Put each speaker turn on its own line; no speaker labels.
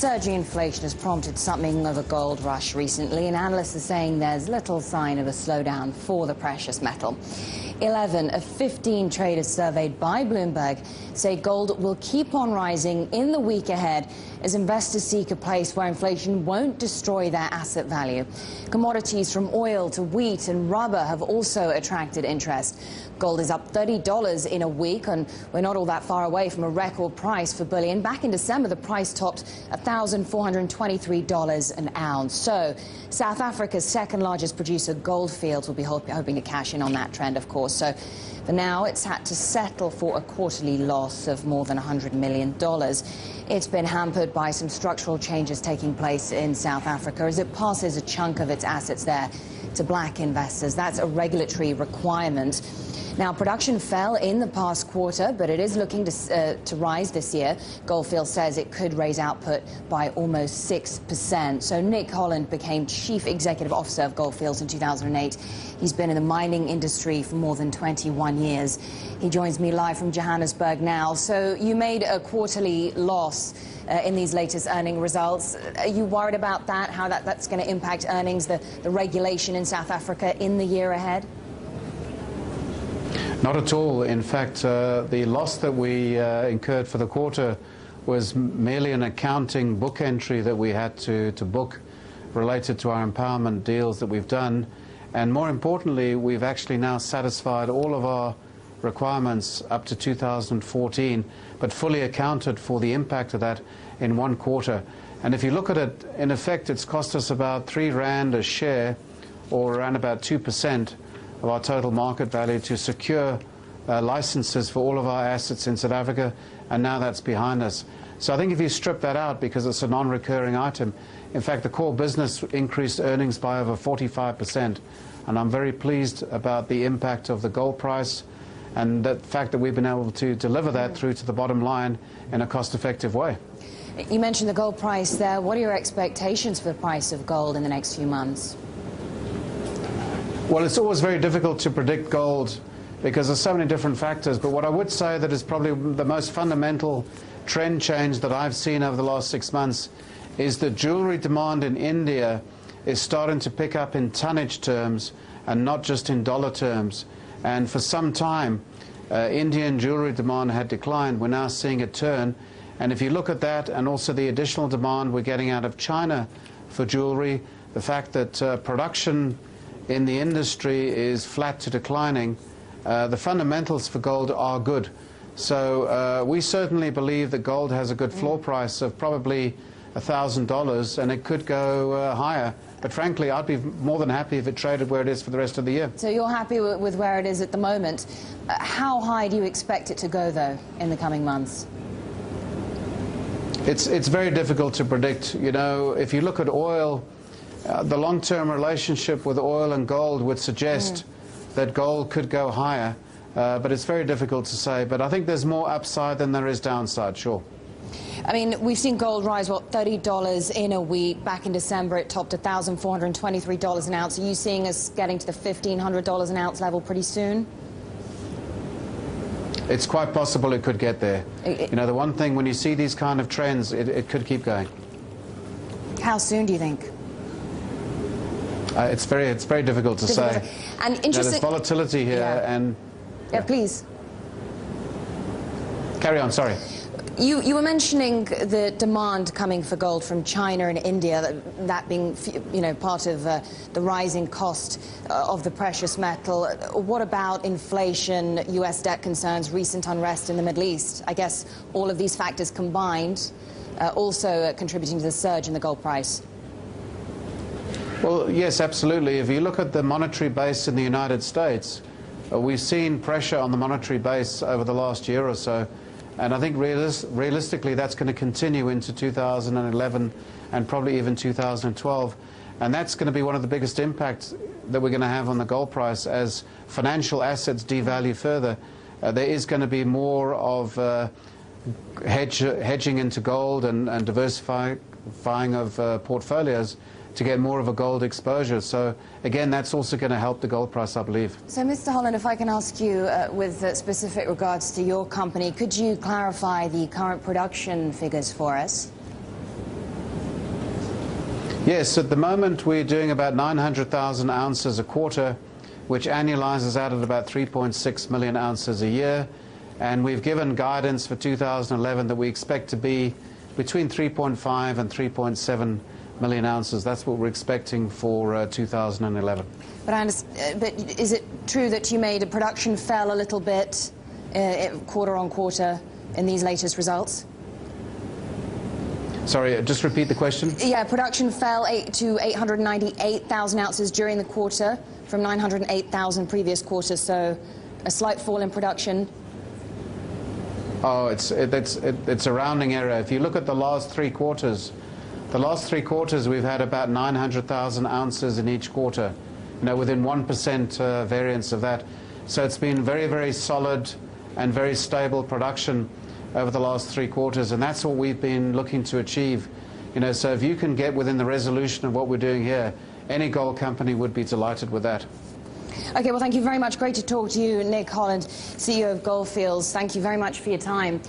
surging inflation has prompted something of a gold rush recently, and analysts are saying there's little sign of a slowdown for the precious metal. 11 of 15 traders surveyed by Bloomberg say gold will keep on rising in the week ahead as investors seek a place where inflation won't destroy their asset value. Commodities from oil to wheat and rubber have also attracted interest. Gold is up $30 in a week, and we're not all that far away from a record price for bullion. Back in December, the price topped $1,423 an ounce. So South Africa's second largest producer, Gold Fields, will be hoping to cash in on that trend, of course. So for now, it's had to settle for a quarterly loss of more than $100 million. It's been hampered by some structural changes taking place in South Africa as it passes a chunk of its assets there to black investors. That's a regulatory requirement. Now, production fell in the past quarter, but it is looking to rise this year. Gold Fields says it could raise output by almost 6%. So Nick Holland became Chief Executive Officer of Gold Fields in 2008. He's been in the mining industry for more than 21 years. He joins me live from Johannesburg now. So you made a quarterly loss in these latest earning results. Are you worried about that, how that's going to impact earnings, the regulation in South Africa in the year ahead?
Not at all. In fact, the loss that we incurred for the quarter was merely an accounting book entry that we had to book related to our empowerment deals that we've done. And more importantly, we've actually now satisfied all of our requirements up to 2014, but fully accounted for the impact of that in one quarter. And if you look at it, in effect, it's cost us about R3 a share, or around about 2% of our total market value, to secure licenses for all of our assets in South Africa, and now that's behind us. So I think if you strip that out, because it's a non-recurring item, in fact, the core business increased earnings by over 45%, and I'm very pleased about the impact of the gold price and the fact that we've been able to deliver that through to the bottom line in a cost-effective way.
You mentioned the gold price there. What are your expectations for the price of gold in the next few months?
Well, it's always very difficult to predict gold because there's so many different factors, but what I would say that is probably the most fundamental trend change that I've seen over the last 6 months is that jewelry demand in India is starting to pick up in tonnage terms and not just in dollar terms. And for some time, Indian jewelry demand had declined. We're now seeing a turn. And if you look at that and also the additional demand we're getting out of China for jewelry, the fact that production in the industry is flat to declining, the fundamentals for gold are good. So we certainly believe that gold has a good floor price of probably $1,000, and it could go higher. But frankly, I'd be more than happy if it traded where it is for the rest of the year.
So you're happy with where it is at the moment. How high do you expect it to go, though, in the coming months?
It's very difficult to predict. You know, if you look at oil, the long-term relationship with oil and gold would suggest that gold could go higher, but it's very difficult to say. But I think there's more upside than there is downside, sure.
I mean, we've seen gold rise, what, $30 in a week. Back in December, it topped $1,423 an ounce. Are you seeing us getting to the $1,500 an ounce level pretty soon?
It's quite possible it could get there. You know, the one thing, when you see these kind of trends, it could keep going.
How soon do you think?
It's very difficult to say.
And interesting,
there's volatility here, and
yeah, please
carry on. Sorry.
You were mentioning the demand coming for gold from China and India, that being, you know, part of the rising cost of the precious metal. What about inflation, U.S. debt concerns, recent unrest in the Middle East? I guess all of these factors combined also contributing to the surge in the gold price.
Well, yes, absolutely. If you look at the monetary base in the United States, we've seen pressure on the monetary base over the last year or so. And I think realistically that's going to continue into 2011 and probably even 2012. And that's going to be one of the biggest impacts that we're going to have on the gold price as financial assets devalue further. There is going to be more of hedging into gold and diversifying of portfolios to get more of a gold exposure. So again, that's also going to help the gold price, I believe.
So Mr. Holland, if I can ask you with specific regards to your company, could you clarify the current production figures for us?
Yes, at the moment we're doing about 900,000 ounces a quarter, which annualizes out at about 3.6 million ounces a year. And we've given guidance for 2011 that we expect to be between 3.5 and 3.7 million ounces. That's what we're expecting for 2011.
But is it true that you made a production fell a little bit quarter on quarter in these latest results?
Sorry, just repeat the question.
Yeah, production fell to 898,000 ounces during the quarter from 908,000 previous quarter, so a slight fall in production.
Oh, it's a rounding error. If you look at the last three quarters we've had about 900,000 ounces in each quarter, within 1% variance of that. So it's been very, very solid and very stable production over the last three quarters, and that's what we've been looking to achieve. So if you can get within the resolution of what we're doing here, any gold company would be delighted with that.
Okay, well, thank you very much. Great to talk to you, Nick Holland, CEO of Gold Fields. Thank you very much for your time.